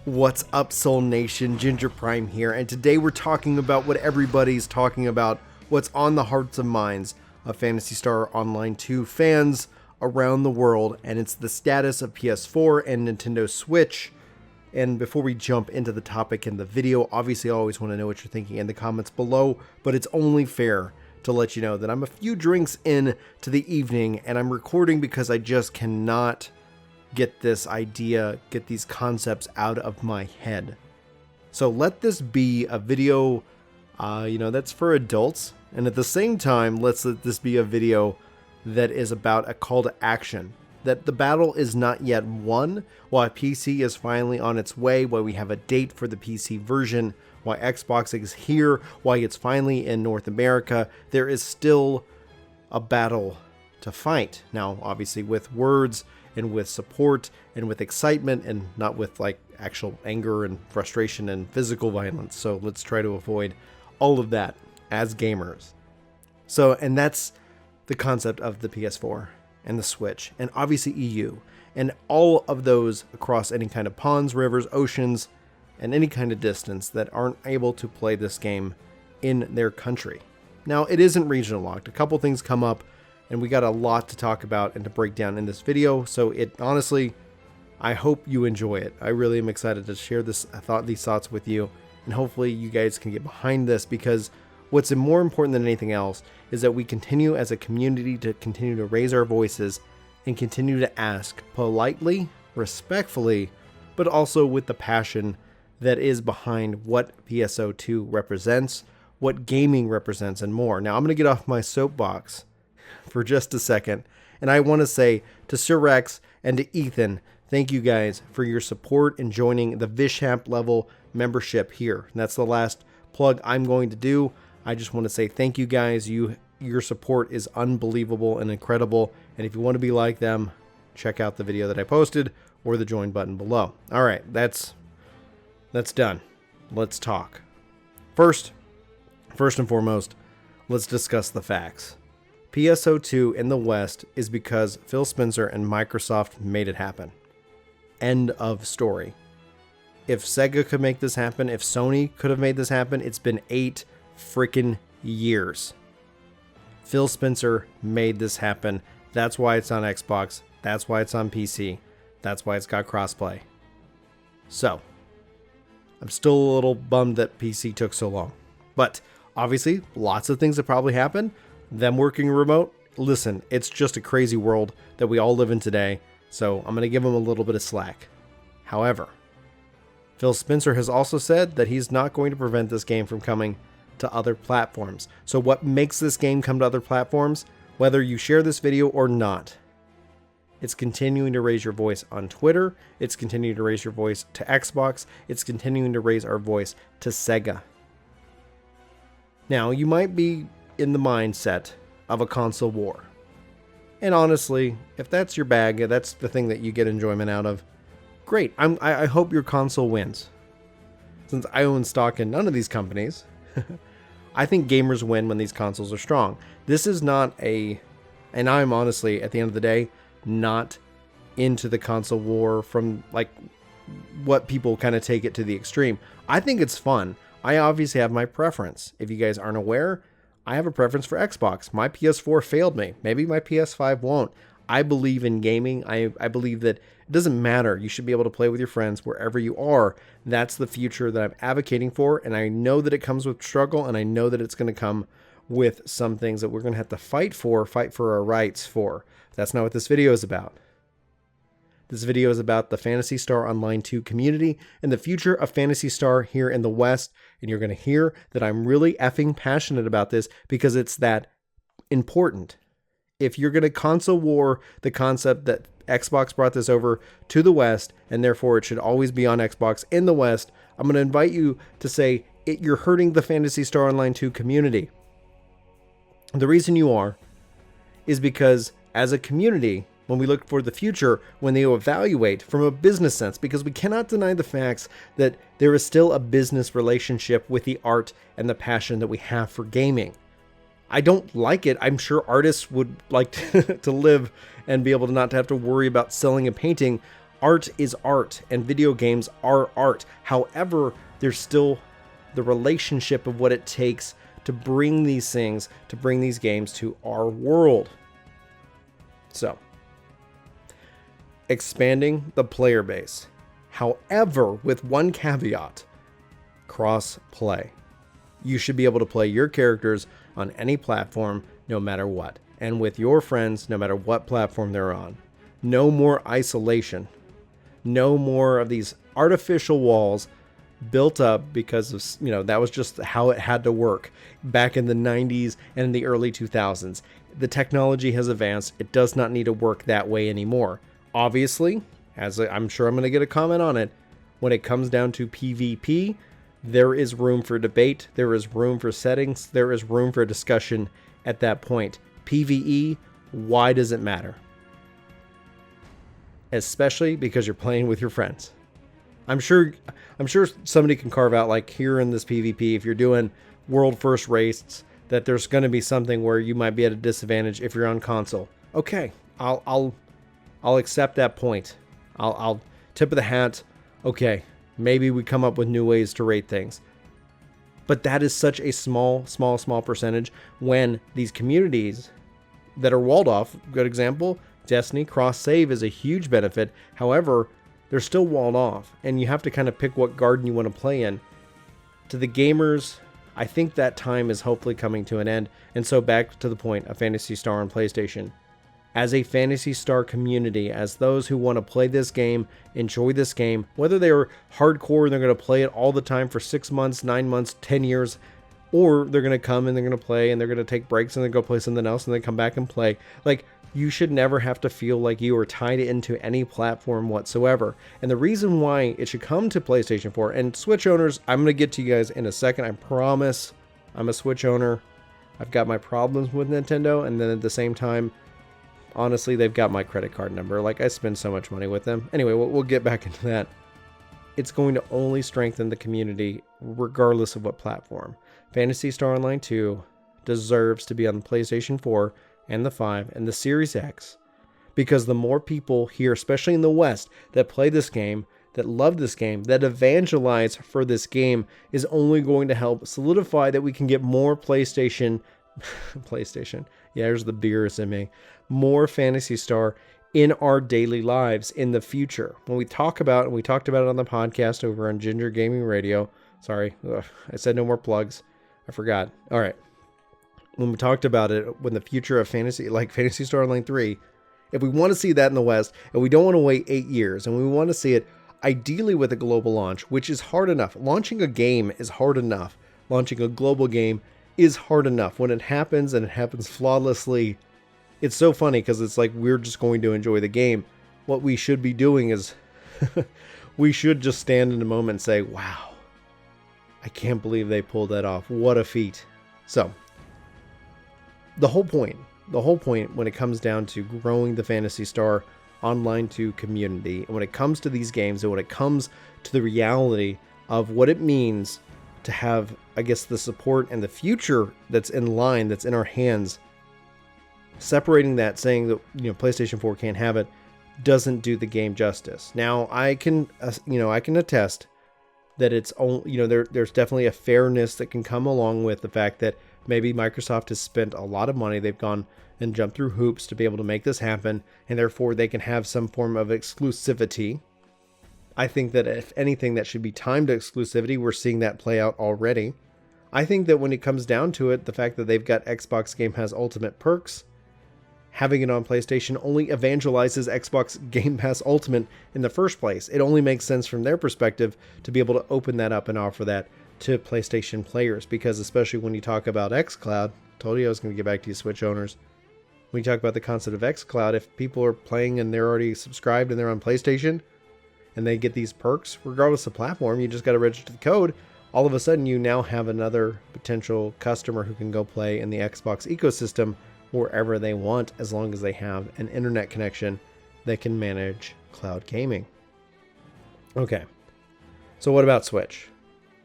What's up, Soul Nation? Ginger Prime here, and today we're talking about what everybody's talking about, what's on the hearts and minds of Phantasy Star Online 2 fans around the world, and it's the status of PS4 and Nintendo Switch. And before we jump into the topic in the video, obviously I always want to know what you're thinking in the comments below, but it's only fair to let you know that I'm a few drinks in to the evening, and I'm recording because I just cannot get this idea, get these concepts out of my head. So let this be a video, that's for adults. And at the same time, let's let this be a video that is about a call to action. That the battle is not yet won, while PC is finally on its way, while we have a date for the PC version, while Xbox is here, while it's finally in North America, there is still a battle to fight. Now, obviously with words, and with support, and with excitement, and not with like actual anger and frustration and physical violence. So let's try to avoid all of that as gamers. So, and that's the concept of the PS4 and the Switch, and obviously EU, and all of those across any kind of ponds, rivers, oceans, and any kind of distance that aren't able to play this game in their country. Now, it isn't regional locked. A couple things come up, and we got a lot to talk about and to break down in this video. So honestly, I hope you enjoy it. I really am excited to share these thoughts with you, and hopefully you guys can get behind this, because what's more important than anything else is that we continue as a community to continue to raise our voices and continue to ask politely, respectfully, but also with the passion that is behind what PSO2 represents, what gaming represents, and more. Now I'm going to get off my soapbox for just a second, and I want to say to Sir Rex and to Ethan, thank you guys for your support in joining the Vishamp level membership here. And that's the last plug I'm going to do. I just want to say thank you guys. Your support is unbelievable and incredible, and if you want to be like them, check out the video that I posted or the join button below. All right, that's done. Let's talk. First and foremost, let's discuss the facts. PSO2 in the West is because Phil Spencer and Microsoft made it happen. End of story. If Sega could make this happen, if Sony could have made this happen, it's been 8 freaking years. Phil Spencer made this happen. That's why it's on Xbox. That's why it's on PC. That's why it's got crossplay. So, I'm still a little bummed that PC took so long. But obviously, lots of things that probably happened. Them working remote, listen, it's just a crazy world that we all live in today, so I'm going to give him a little bit of slack. However, Phil Spencer has also said that he's not going to prevent this game from coming to other platforms. So what makes this game come to other platforms, whether you share this video or not, it's continuing to raise your voice on Twitter, it's continuing to raise your voice to Xbox, it's continuing to raise our voice to Sega. Now, you might be in the mindset of a console war. And honestly, if that's your bag, that's the thing that you get enjoyment out of, great. I hope your console wins. Since I own stock in none of these companies, I think gamers win when these consoles are strong. This is not and I'm honestly, at the end of the day, not into the console war from like what people kind of take it to the extreme. I think it's fun. I obviously have my preference. If you guys aren't aware, I have a preference for Xbox. My PS4 failed me. Maybe my PS5 won't. I believe in gaming. I believe that it doesn't matter. You should be able to play with your friends wherever you are. That's the future that I'm advocating for, and I know that it comes with struggle, and I know that it's going to come with some things that we're going to have to fight for our rights for. That's not what this video is about. This video is about the Phantasy Star Online 2 community and the future of Phantasy Star here in the West. And you're going to hear that I'm really effing passionate about this because it's that important. If you're going to console war the concept that Xbox brought this over to the West, and therefore it should always be on Xbox in the West, I'm going to invite you to say you're hurting the Phantasy Star Online 2 community. The reason you are is because as a community, when we look for the future, when they evaluate from a business sense, because we cannot deny the facts that there is still a business relationship with the art and the passion that we have for gaming. I don't like it. I'm sure artists would like to live and be able to not have to worry about selling a painting Art is art, and video games are art. However, there's still the relationship of what it takes to bring these things, to bring these games to our world. So, expanding the player base. However, with one caveat, cross-play. You should be able to play your characters on any platform, no matter what, and with your friends, no matter what platform they're on. No more isolation. No more of these artificial walls built up because of, that was just how it had to work back in the 90s and the early 2000s. The technology has advanced. It does not need to work that way anymore. Obviously, as I'm sure I'm going to get a comment on it, when it comes down to PvP, there is room for debate. There is room for settings. There is room for discussion at that point. PvE, why does it matter? Especially because you're playing with your friends. I'm sure somebody can carve out, like here in this PvP, if you're doing world first races, that there's going to be something where you might be at a disadvantage if you're on console. Okay, I'll accept that point. I'll tip of the hat. Okay, maybe we come up with new ways to rate things. But that is such a small percentage when these communities that are walled off, good example, Destiny, cross-save is a huge benefit. However, they're still walled off, and you have to kind of pick what garden you want to play in. To the gamers, I think that time is hopefully coming to an end. And so back to the point of Phantasy Star on PlayStation. As a Phantasy Star community, as those who want to play this game, enjoy this game, whether they're hardcore and they're going to play it all the time for 6 months, 9 months, 10 years, or they're going to come and they're going to play and they're going to take breaks and then go play something else and then come back and play. Like, you should never have to feel like you are tied into any platform whatsoever. And the reason why it should come to PlayStation 4 and Switch owners, I'm going to get to you guys in a second. I promise. I'm a Switch owner. I've got my problems with Nintendo, and then at the same time, honestly, they've got my credit card number. Like, I spend so much money with them. Anyway, we'll get back into that. It's going to only strengthen the community regardless of what platform. Phantasy Star Online 2 deserves to be on the PlayStation 4 and the 5 and the Series X, because the more people here, especially in the West, that play this game, that love this game, that evangelize for this game, is only going to help solidify that we can get more PlayStation, yeah, there's the beers in me, more Phantasy Star in our daily lives in the future. When we talk about, and we talked about it on the podcast over on Ginger Gaming Radio, I said no more plugs, I forgot. All right. When we talked about it, when the future of fantasy, like Phantasy Star Online 3, if we want to see that in the West, and we don't want to wait 8 years, and we want to see it ideally with a global launch, which is hard enough. Launching a game is hard enough. Launching a global game is hard enough. When it happens, and it happens flawlessly, it's so funny because it's like we're just going to enjoy the game. What we should be doing is we should just stand in a moment and say, wow, I can't believe they pulled that off. What a feat. So, the whole point when it comes down to growing the Phantasy Star Online 2 community, and when it comes to these games, and when it comes to the reality of what it means to have, I guess, the support and the future that's in line, that's in our hands, separating that, saying that, PlayStation 4 can't have it, doesn't do the game justice. Now, I can attest that it's only, there's definitely a fairness that can come along with the fact that maybe Microsoft has spent a lot of money. They've gone and jumped through hoops to be able to make this happen, and therefore they can have some form of exclusivity. I think that if anything, that should be timed exclusivity. We're seeing that play out already. I think that when it comes down to it, the fact that they've got Xbox Game Pass Ultimate perks, having it on PlayStation only evangelizes Xbox Game Pass Ultimate in the first place. It only makes sense from their perspective to be able to open that up and offer that to PlayStation players, because especially when you talk about Xcloud, told you I was going to get back to you Switch owners, when you talk about the concept of Xcloud, if people are playing and they're already subscribed and they're on PlayStation and they get these perks, regardless of platform, you just got to register the code, all of a sudden you now have another potential customer who can go play in the Xbox ecosystem wherever they want, as long as they have an internet connection that can manage cloud gaming. Okay, so what about Switch?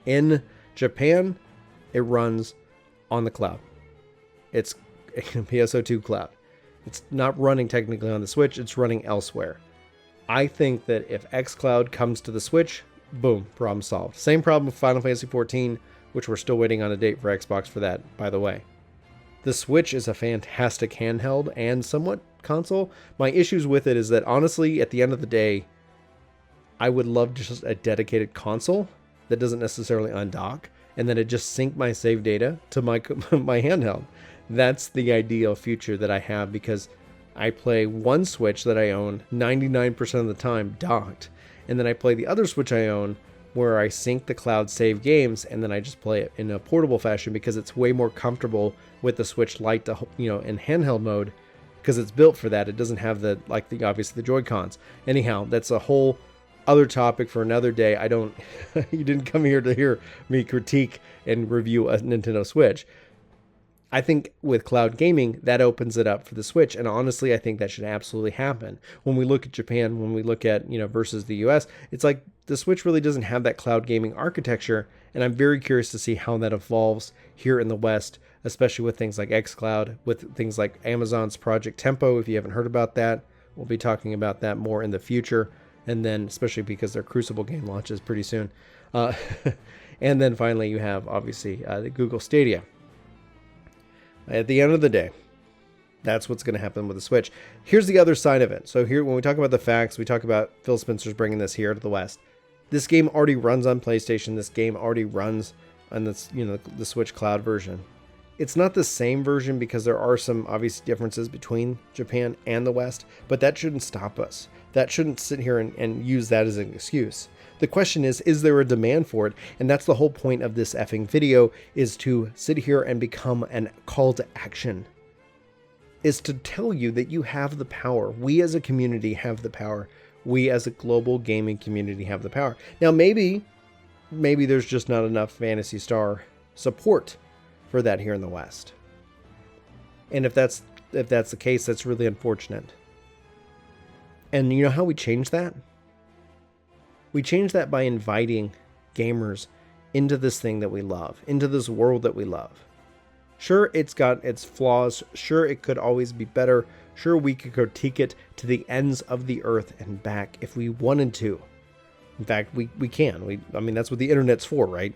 In Japan, it runs on the cloud. It's a PSO2 cloud. It's not running technically on the Switch, it's running elsewhere. I think that if Xcloud comes to the Switch, boom, problem solved. Same problem with Final Fantasy 14, which we're still waiting on a date for Xbox for that, by the way. The Switch is a fantastic handheld and somewhat console. My issues with it is that, honestly, at the end of the day, I would love just a dedicated console that doesn't necessarily undock, and then it just sync my save data to my handheld. That's the ideal future that I have, because I play one Switch that I own 99% of the time docked, and then I play the other Switch I own where I sync the cloud save games, and then I just play it in a portable fashion because it's way more comfortable with the Switch Lite to, in handheld mode, because it's built for that. It doesn't have obviously the Joy-Cons. Anyhow, that's a whole other topic for another day. You didn't come here to hear me critique and review a Nintendo Switch. I think with cloud gaming, that opens it up for the Switch. And honestly, I think that should absolutely happen. When we look at Japan, when we look at, versus the US, it's like the Switch really doesn't have that cloud gaming architecture. And I'm very curious to see how that evolves here in the West, especially with things like Xcloud, with things like Amazon's Project Tempo. If you haven't heard about that, we'll be talking about that more in the future. And then, especially because their Crucible game launches pretty soon. And then finally, you have, obviously, the Google Stadia. At the end of the day, that's what's going to happen with the Switch. Here's the other side of it. So here, when we talk about the facts, we talk about Phil Spencer's bringing this here to the West. This game already runs on PlayStation. This game already runs on this, the Switch Cloud version. It's not the same version because there are some obvious differences between Japan and the West, but that shouldn't stop us. That shouldn't sit here and use that as an excuse. The question is there a demand for it? And that's the whole point of this effing video, is to sit here and become a call to action. Is to tell you that you have the power. We as a community have the power. We as a global gaming community have the power. Now maybe there's just not enough Phantasy Star support for that here in the West. And if that's the case, that's really unfortunate. And you know how we change that? We change that by inviting gamers into this thing that we love, into this world that we love. Sure, it's got its flaws. Sure, it could always be better. Sure, we could critique it to the ends of the earth and back if we wanted to. In fact, we can. That's what the internet's for, right?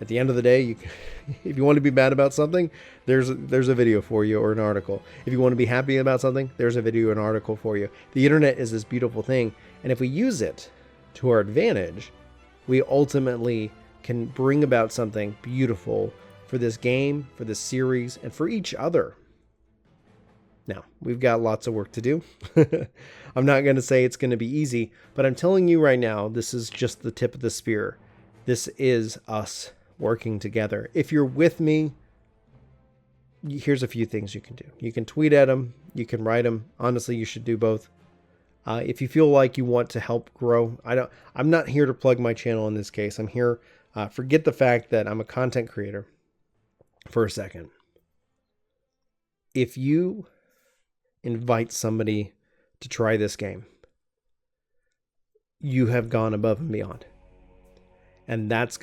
At the end of the day, if you want to be mad about something, there's a video for you or an article. If you want to be happy about something, there's a video or an article for you. The internet is this beautiful thing, and if we use it to our advantage, we ultimately can bring about something beautiful for this game, for this series, and for each other. Now, we've got lots of work to do. I'm not going to say it's going to be easy, but I'm telling you right now, this is just the tip of the spear. This is us working together. If you're with me, here's a few things you can do. You can tweet at them. You can write them. Honestly, you should do both. If you feel like you want to help grow, I'm not here to plug my channel in this case. I'm here, forget the fact that I'm a content creator for a second. If you invite somebody to try this game, you have gone above and beyond. And that's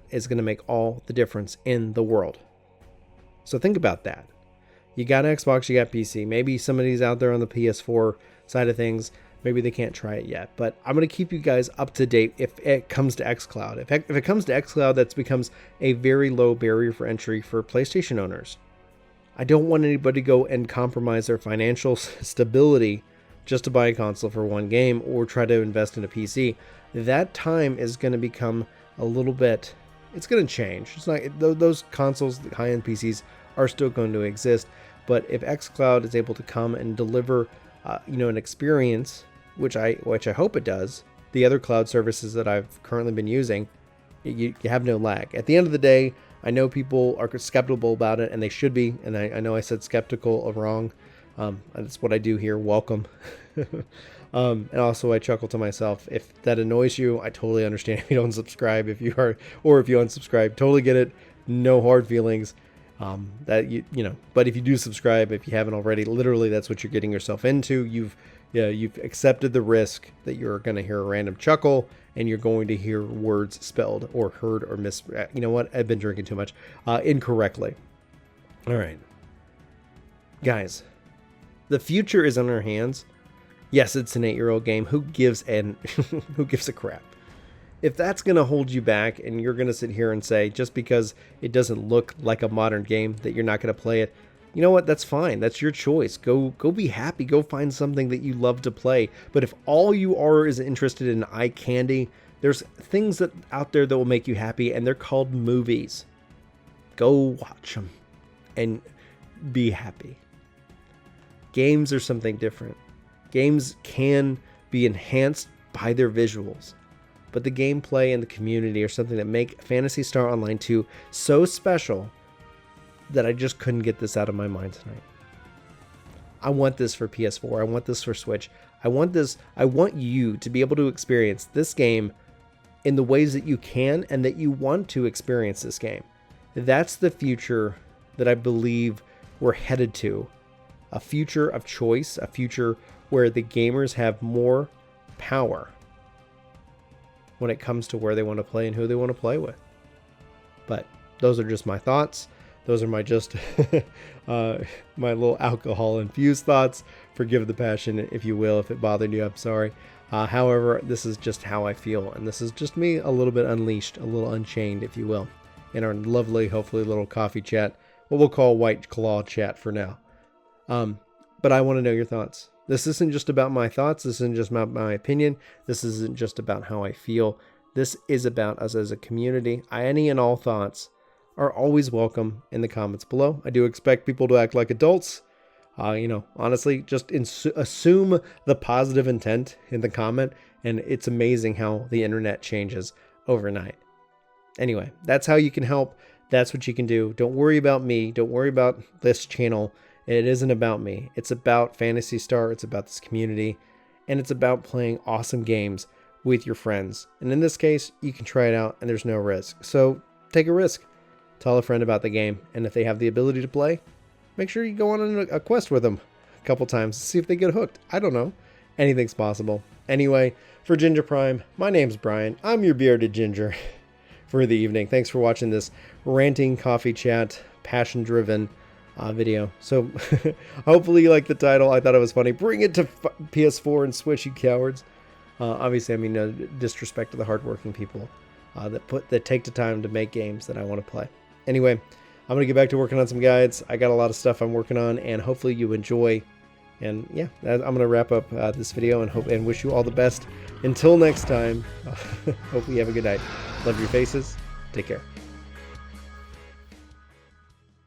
is gonna make all the difference in the world. So think about that. You got Xbox, you got PC. Maybe somebody's out there on the PS4 side of things. Maybe they can't try it yet. But I'm going to keep you guys up to date if it comes to Xcloud. If it comes to Xcloud, that becomes a very low barrier for entry for PlayStation owners. I don't want anybody to go and compromise their financial stability just to buy a console for one game or try to invest in a PC. That time is going to become a little bit, it's going to change. It's not, those consoles, the high-end PCs, are still going to exist. But if Xcloud is able to come and deliver, an experience, which I hope it does, the other cloud services that I've currently been using, you have no lag. At the end of the day, I know people are skeptical about it, and they should be. And I know I said skeptical or wrong. That's what I do here. Welcome. And also I chuckle to myself. If that annoys you, I totally understand if you don't subscribe. If you are, or if you unsubscribe, totally get it. No hard feelings. But if you do subscribe, if you haven't already, literally that's what you're getting yourself into. You've accepted the risk that you're going to hear a random chuckle and you're going to hear words spelled or heard or you know what? I've been drinking too much, incorrectly. All right, guys, the future is in our hands. Yes, it's an 8-year-old game. Who gives who gives a crap? If that's going to hold you back and you're going to sit here and say just because it doesn't look like a modern game that you're not going to play it, you know what? That's fine. That's your choice. Go be happy. Go find something that you love to play. But if all you are is interested in eye candy, there's things that out there that will make you happy, and they're called movies. Go watch them and be happy. Games are something different. Games can be enhanced by their visuals, but the gameplay and the community are something that make Phantasy Star Online 2 so special that I just couldn't get this out of my mind tonight. I want this for PS4. I want this for Switch. I want you to be able to experience this game in the ways that you can and that you want to experience this game. That's the future that I believe we're headed to. A future of choice, a future where the gamers have more power when it comes to where they want to play and who they want to play with. But those are just my thoughts. Those are my just my little alcohol infused thoughts. Forgive the passion, if you will. If it bothered you, I'm sorry. However, this is just how I feel, and this is just me a little bit unleashed, a little unchained, if you will, in our lovely, hopefully, little coffee chat, what we'll call White Claw chat for now. But I want to know your thoughts. This isn't just about my thoughts. This isn't just about my opinion. This isn't just about how I feel. This is about us as a community. Any and all thoughts are always welcome in the comments below. I do expect people to act like adults. Honestly, just assume the positive intent in the comment, and it's amazing how the internet changes overnight. Anyway, that's how you can help. That's what you can do. Don't worry about me. Don't worry about this channel. It isn't about me. It's about Phantasy Star. It's about this community, and it's about playing awesome games with your friends. And in this case, you can try it out, and there's no risk. So take a risk. Tell a friend about the game, and if they have the ability to play, make sure you go on a quest with them a couple times to see if they get hooked. I don't know. Anything's possible. Anyway, for Ginger Prime, my name's Brian. I'm your bearded ginger for the evening. Thanks for watching this ranting coffee chat, passion-driven video. So hopefully you like the title. I thought it was funny. Bring it to PS4 and Switch, you cowards. Obviously, I mean no disrespect to the hardworking people that take the time to make games that I want to play. Anyway, I'm going to get back to working on some guides. I got a lot of stuff I'm working on, and hopefully you enjoy. And yeah, I'm going to wrap up this video and wish you all the best. Until next time, hopefully you have a good night. Love your faces. Take care.